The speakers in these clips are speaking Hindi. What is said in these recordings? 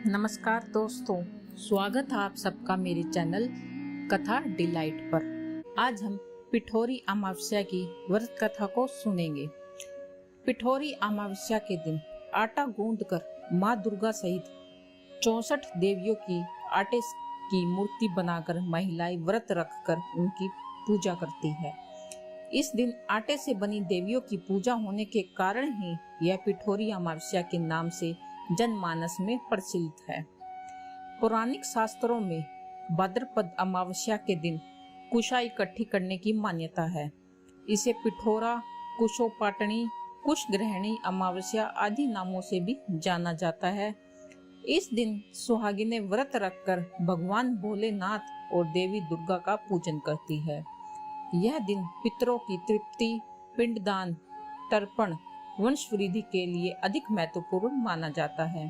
नमस्कार दोस्तों, स्वागत है आप सबका मेरे चैनल कथा डिलाइट पर। आज हम पिठोरी अमावस्या की व्रत कथा को सुनेंगे। पिठोरी अमावस्या के दिन आटा गूंदकर माँ दुर्गा सहित 64 देवियों की आटे की मूर्ति बनाकर महिलाएं व्रत रखकर उनकी पूजा करती है। इस दिन आटे से बनी देवियों की पूजा होने के कारण ही यह पिठोरी अमावस्या के नाम से जनमानस में प्रचलित है। पौराणिक शास्त्रों में भाद्रपद अमावस्या के दिन कुशा इकट्ठी करने की मान्यता है। इसे पिठोरा, कुशोपाटनी, कुश ग्रहणी अमावस्या आदि नामों से भी जाना जाता है। इस दिन सुहागिनें व्रत रखकर भगवान भोलेनाथ और देवी दुर्गा का पूजन करती है। यह दिन पितरों की तृप्ति, पिंडदान, तर्पण, वंश वृद्धि के लिए अधिक महत्वपूर्ण माना जाता है।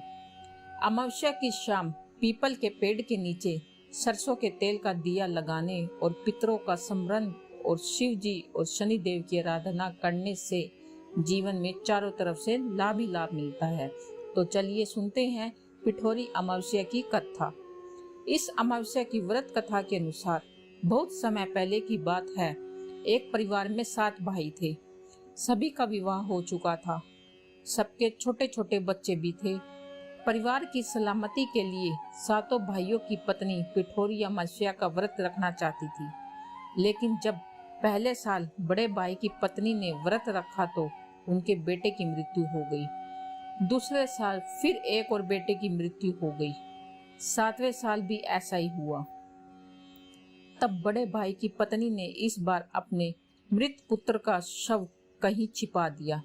अमावस्या की शाम पीपल के पेड़ के नीचे सरसों के तेल का दिया लगाने और पितरों का स्मरण और शिव जी और शनि देव की आराधना करने से जीवन में चारों तरफ से लाभ ही लाभ मिलता है। तो चलिए सुनते हैं पिठोरी अमावस्या की कथा। इस अमावस्या की व्रत कथा के अनुसार बहुत समय पहले की बात है। एक परिवार में 7 भाई थे। सभी का विवाह हो चुका था। सबके छोटे छोटे बच्चे भी थे। परिवार की सलामती के लिए 7 भाइयों की पत्नी पिठोरी अमावस्या का व्रत रखना चाहती थी। लेकिन जब पहले साल बड़े भाई की पत्नी ने व्रत रखा तो उनके बेटे की मृत्यु हो गई। दूसरे साल फिर एक और बेटे की मृत्यु हो गई। 7वें साल भी ऐसा ही हुआ। तब बड़े भाई की पत्नी ने इस बार अपने मृत पुत्र का शव कहीं छिपा दिया।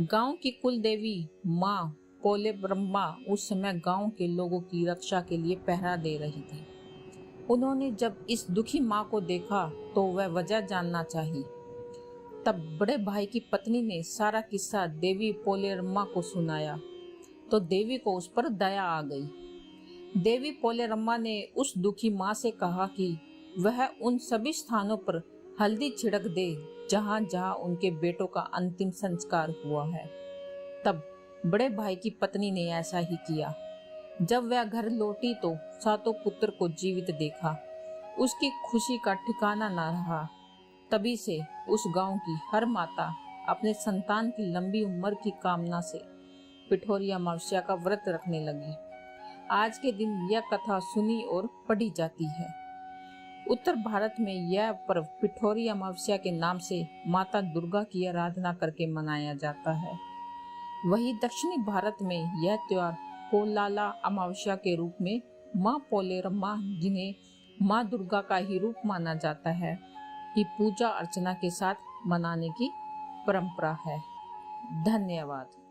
गांव की कुल देवी माँ पोले ब्रह्मा उस समय गांव के लोगों की रक्षा के लिए पहरा दे रही थी। उन्होंने जब इस दुखी माँ को देखा तो वह वजह जानना चाही। तब बड़े भाई की पत्नी ने सारा किस्सा देवी पोलेरम्मा को सुनाया तो देवी को उस पर दया आ गई। देवी पोलेरम्मा ने उस दुखी माँ से कहा कि वह उन सभी स्थानों पर हल्दी छिड़क दे जहाँ जहाँ उनके बेटों का अंतिम संस्कार हुआ है। तब बड़े भाई की पत्नी ने ऐसा ही किया। जब वह घर लौटी तो 7 पुत्र को जीवित देखा। उसकी खुशी का ठिकाना न रहा। तभी से उस गांव की हर माता अपने संतान की लंबी उम्र की कामना से पिठोरी अमावस्या का व्रत रखने लगी। आज के दिन यह कथा सुनी और पढ़ी जाती है। उत्तर भारत में यह पर्व पिठोरी अमावस्या के नाम से माता दुर्गा की आराधना करके मनाया जाता है। वहीं दक्षिणी भारत में यह त्योहार पोलाला अमावस्या के रूप में माँ पोलेरम्मा, जिन्हें माँ दुर्गा का ही रूप माना जाता है, की पूजा अर्चना के साथ मनाने की परंपरा है। धन्यवाद।